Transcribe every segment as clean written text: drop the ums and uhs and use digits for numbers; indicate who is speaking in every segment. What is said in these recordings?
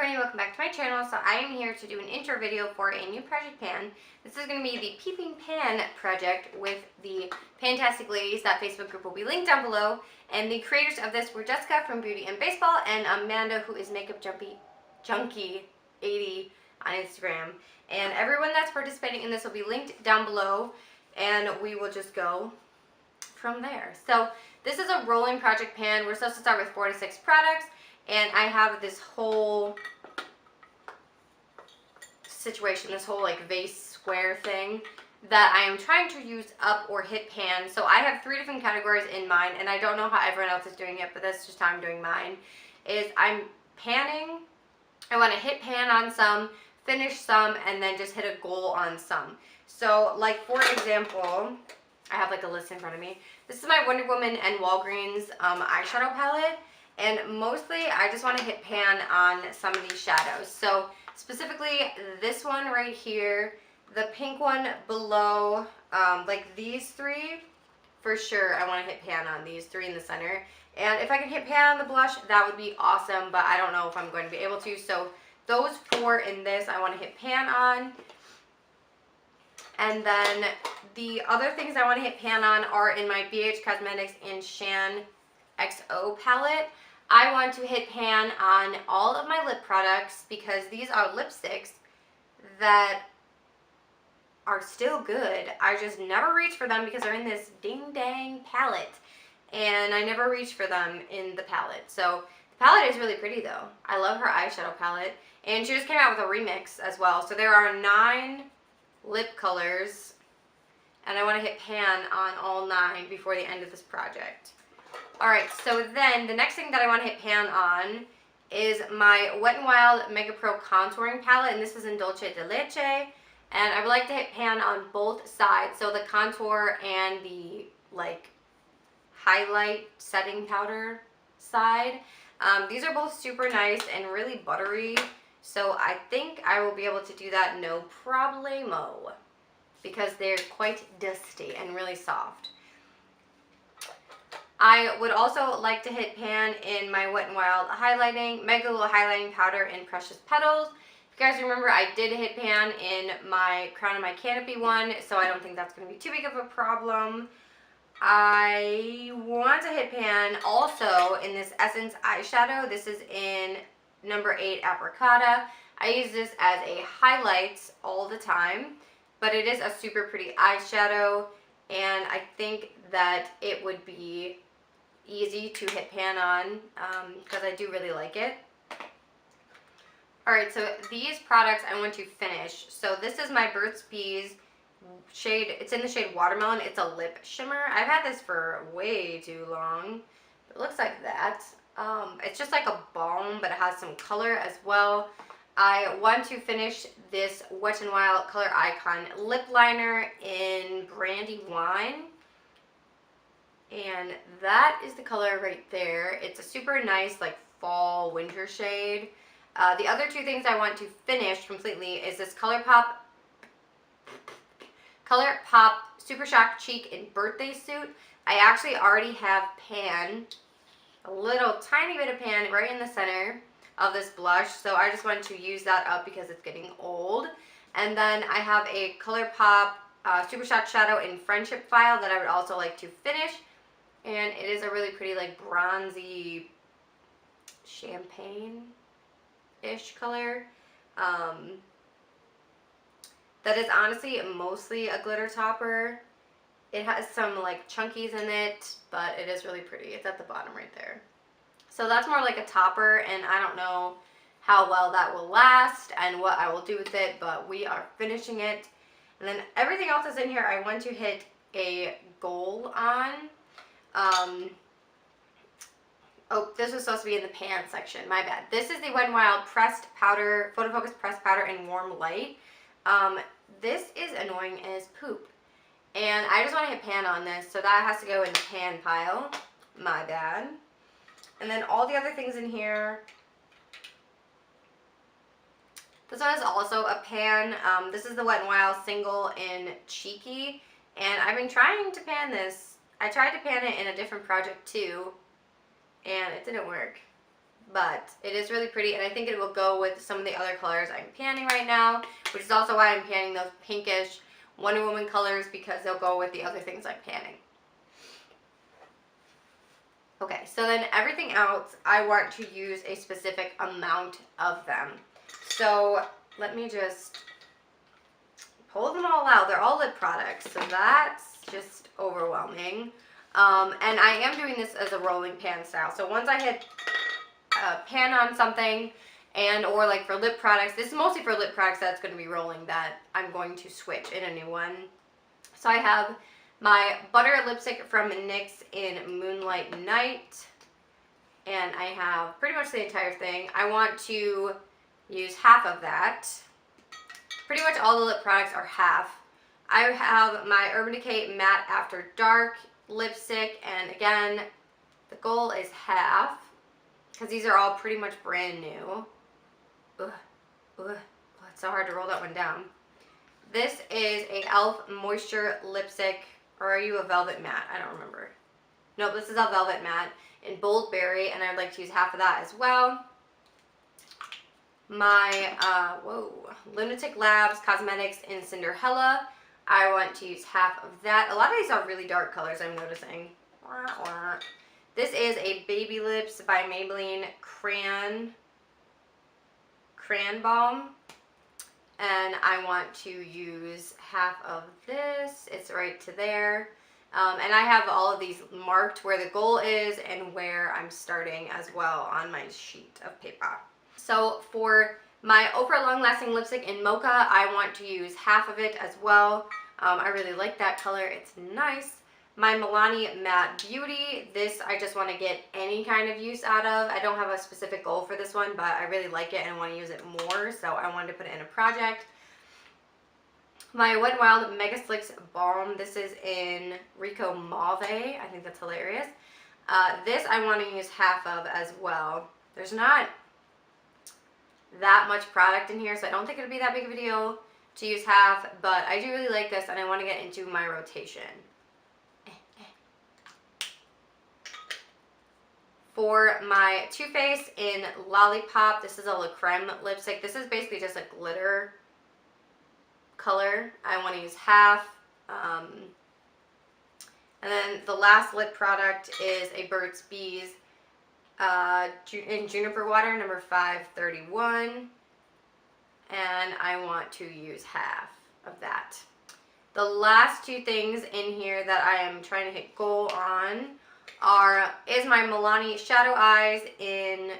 Speaker 1: Courtney, welcome back to my channel. So I am here to do an intro video for a new project pan. This is going to be the Peeping Pan project with the Fantastic Ladies. That Facebook group will be linked down below. And the creators of this were Jessica from Beauty and Baseball and Amanda, who is Makeup Junkie 80 on Instagram. And everyone that's participating in this will be linked down below, and we will just go from there. So this is a rolling project pan. We're supposed to start with 4 to 6 products. And I have this whole situation, this whole like vase square thing that I am trying to use up or hit pan. So I have 3 different categories in mine, and I don't know how everyone else is doing it, but that's just how I'm doing mine. Is I'm panning, I want to hit pan on some, finish some, and then just hit a goal on some. So like for example, I have like a list in front of me. This is my Wonder Woman and Walgreens eyeshadow palette. And mostly, I just want to hit pan on some of these shadows. So specifically, this one right here, the pink one below, like these 3, for sure, I want to hit pan on these 3 in the center. And if I can hit pan on the blush, that would be awesome, but I don't know if I'm going to be able to. So those 4 in this, I want to hit pan on. And then the other things I want to hit pan on are in my BH Cosmetics and Shan XO palette. I want to hit pan on all of my lip products because these are lipsticks that are still good. I just never reach for them because they're in this ding-dang palette, and I never reach for them in the palette. So the palette is really pretty though. I love her eyeshadow palette, and she just came out with a remix as well. So there are 9 lip colors, and I want to hit pan on all 9 before the end of this project. Alright, so then the next thing that I want to hit pan on is my Wet n Wild Mega Pro Contouring Palette, and this is in Dolce de Leche. And I would like to hit pan on both sides, so the contour and the like highlight setting powder side. These are both super nice and really buttery, so I think I will be able to do that no problemo because they're quite dusty and really soft. I would also like to hit pan in my Wet n Wild highlighting, Mega Glow highlighting powder in Precious Petals. If you guys remember, I did hit pan in my Crown of My Canopy one, so I don't think that's going to be too big of a problem. I want to hit pan also in this Essence eyeshadow. This is in number 8 Apricota. I use this as a highlight all the time, but it is a super pretty eyeshadow, and I think that it would be easy to hit pan on because I do really like it. Alright, so these products I want to finish. So this is my Burt's Bees shade. It's in the shade Watermelon. It's a lip shimmer. I've had this for way too long. It looks like that. It's just like a balm, but it has some color as well. I want to finish this Wet n Wild Color Icon lip liner in Brandy Wine. And that is the color right there. It's a super nice like fall winter shade. The other 2 things I want to finish completely is this ColourPop Super Shock Cheek in Birthday Suit. I actually already have pan, a little tiny bit of pan right in the center of this blush, so I just want to use that up because it's getting old. And then I have a ColourPop Super Shock Shadow in Friendship File that I would also like to finish. And it is a really pretty like bronzy champagne-ish color. That is honestly mostly a glitter topper. It has some like chunkies in it, but it is really pretty. It's at the bottom right there. So that's more like a topper, and I don't know how well that will last and what I will do with it, but we are finishing it. And then everything else is in here I want to hit a goal on. Oh, this was supposed to be in the pan section. My bad. This is the Wet n Wild pressed powder, photo focus pressed powder in Warm Light. This is annoying as poop, and I just want to hit pan on this, so that has to go in the pan pile. My bad. And then all the other things in here. This one is also a pan. This is the Wet n Wild single in Cheeky, and I've been trying to pan this. I tried to pan it in a different project too, and it didn't work. but it is really pretty, and I think it will go with some of the other colors I'm panning right now, which is also why I'm panning those pinkish Wonder Woman colors, because they'll go with the other things I'm panning. Okay, so then everything else, I want to use a specific amount of them. So let me just pull them all out. They're all lip products, so that's just overwhelming. And I am doing this as a rolling pan style. So once I hit pan on something, and or like for lip products, this is mostly for lip products that's going to be rolling, that I'm going to switch in a new one. So I have my butter lipstick from NYX in Moonlight Night, and I have pretty much the entire thing. I want to use half of that. Pretty much all the lip products are half. I have my Urban Decay Matte After Dark lipstick, and again, the goal is half, because these are all pretty much brand new. Ugh, ugh, it's so hard to roll that one down. This is a e.l.f. Moisture lipstick, or are you a Velvet Matte? I don't remember. Nope, this is a Velvet Matte in Bold Berry, and I'd like to use half of that as well. My, Lunatic Labs Cosmetics in Cinderella. I want to use half of that. A lot of these are really dark colors, I'm noticing. This is a Baby Lips by Maybelline Crayon Balm. And I want to use half of this. It's right to there. And I have all of these marked where the goal is and where I'm starting as well on my sheet of paper. So for my Oprah Long Lasting Lipstick in Mocha, I want to use half of it as well. I really like that color. It's nice. My Milani Matte Beauty, this I just want to get any kind of use out of. I don't have a specific goal for this one, but I really like it and want to use it more, so I wanted to put it in a project. My Wet n Wild Mega Slicks Balm, this is in Rico Mauve. I think that's hilarious. This I want to use half of as well. There's not that much product in here, so I don't think it'll be that big of a deal to use half, but I do really like this and I want to get into my rotation. For my Too Faced in Lollipop, this is a La Creme lipstick. This is basically just a glitter color. I want to use half. And then the last lip product is a Burt's Bees in Juniper Water, number 531. And I want to use half of that. The last two things in here that I am trying to hit goal on is my Milani Shadow Eyes in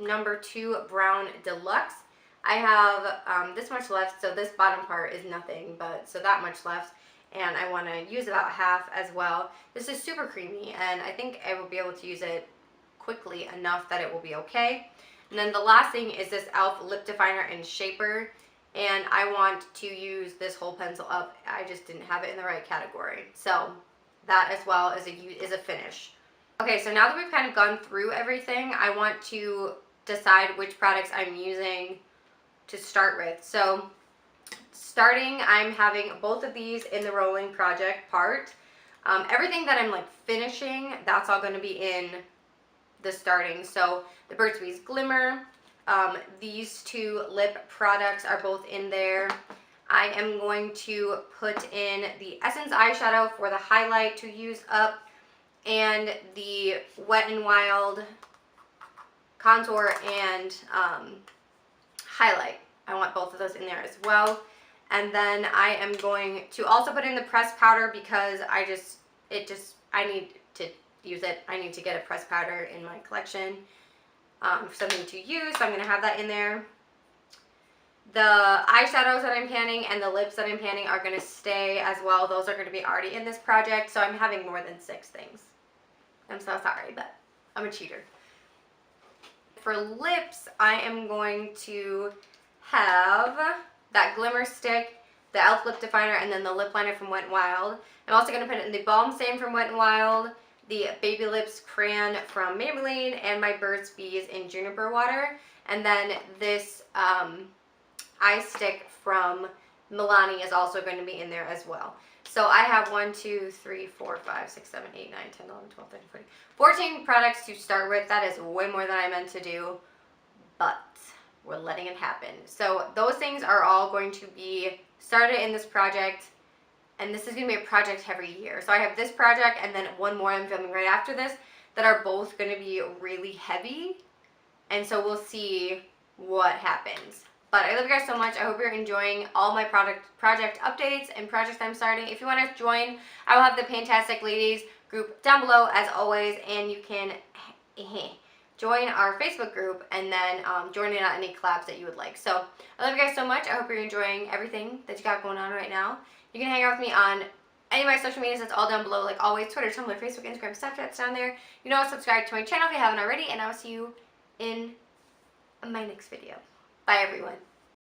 Speaker 1: number 2 Brown Deluxe. I have this much left, so this bottom part is nothing, but so that much left, and I want to use about half as well. This is super creamy, and I think I will be able to use it quickly enough that it will be okay. And then the last thing is this e.l.f. Lip Definer in Shaper, and I want to use this whole pencil up. I just didn't have it in the right category, so that as well is a finish. Okay, so now that we've kind of gone through everything, I want to decide which products I'm using to start with. So starting, I'm having both of these in the rolling project part. Everything that I'm like finishing, that's all going to be in the starting. So the Burt's Bees Glimmer, these two lip products are both in there. I am going to put in the Essence eyeshadow for the highlight to use up, and the Wet n Wild contour and highlight. I want both of those in there as well. And then I am going to also put in the pressed powder because I need to use it. I need to get a pressed powder in my collection, something to use, so I'm going to have that in there. The eyeshadows that I'm panning and the lips that I'm panning are going to stay as well. Those are going to be already in this project, so I'm having more than 6 things. I'm so sorry, but I'm a cheater. For lips, I am going to have that Glimmer Stick, the e.l.f. Lip Definer, and then the lip liner from Wet n Wild. I'm also going to put in the Balm Stain from Wet n Wild, the Baby Lips Crayon from Maybelline, and my Burt's Bees in Juniper Water. And then this eye stick from Milani is also going to be in there as well. So I have 1, 2, 3, 4, 5, 6, 7, 8, 9, 10, 11, 12, 13, 14, 14 products to start with. That is way more than I meant to do, but we're letting it happen. So those things are all going to be started in this project, and this is going to be a project every year. So I have this project and then one more I'm filming right after this that are both going to be really heavy, and so we'll see what happens. But I love you guys so much. I hope you're enjoying all my project updates and projects I'm starting. If you want to join, I will have the Fantastic Ladies group down below as always, and you can join our Facebook group and then join in on any collabs that you would like. So I love you guys so much. I hope you're enjoying everything that you got going on right now. You can hang out with me on any of my social medias. That's all down below, like always. Twitter, Tumblr, Facebook, Instagram, Snapchat's down there. You know, subscribe to my channel if you haven't already, and I'll see you in my next video. Bye, everyone.